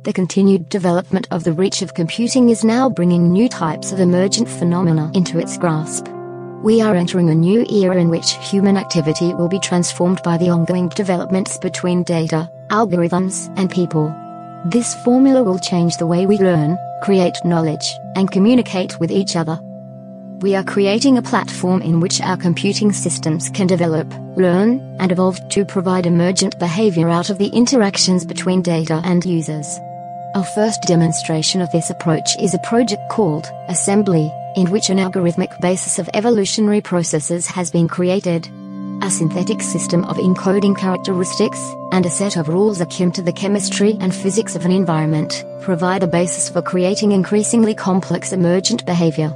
The continued development of the reach of computing is now bringing new types of emergent phenomena into its grasp. We are entering a new era in which human activity will be transformed by the ongoing developments between data, algorithms, and people. This formula will change the way we learn, create knowledge, and communicate with each other. We are creating a platform in which our computing systems can develop, learn, and evolve to provide emergent behavior out of the interactions between data and users. Our first demonstration of this approach is a project called Assembly, in which an algorithmic basis of evolutionary processes has been created. A synthetic system of encoding characteristics, and a set of rules akin to the chemistry and physics of an environment, provide a basis for creating increasingly complex emergent behavior.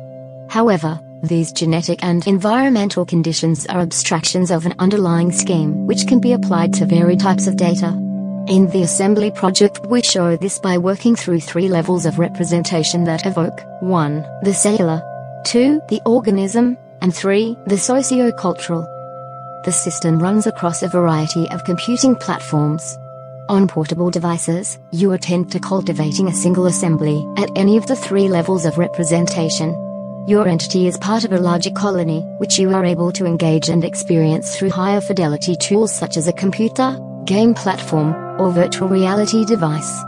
However, these genetic and environmental conditions are abstractions of an underlying scheme which can be applied to varied types of data. In the Assembly project we show this by working through 3 levels of representation that evoke 1. The cellular, 2. The organism, and 3. The socio-cultural. The system runs across a variety of computing platforms. On portable devices, you attend to cultivating a single assembly at any of the 3 levels of representation. Your entity is part of a larger colony, which you are able to engage and experience through higher fidelity tools such as a computer, game platform, or virtual reality device.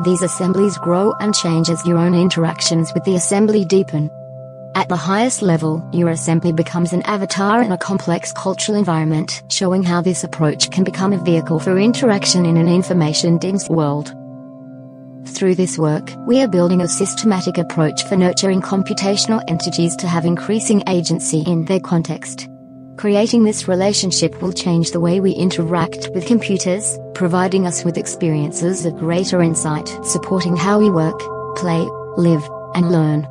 These assemblies grow and change as your own interactions with the assembly deepen. At the highest level, your assembly becomes an avatar in a complex cultural environment, showing how this approach can become a vehicle for interaction in an information-dense world. Through this work, we are building a systematic approach for nurturing computational entities to have increasing agency in their context. Creating this relationship will change the way we interact with computers, providing us with experiences of greater insight, supporting how we work, play, live, and learn.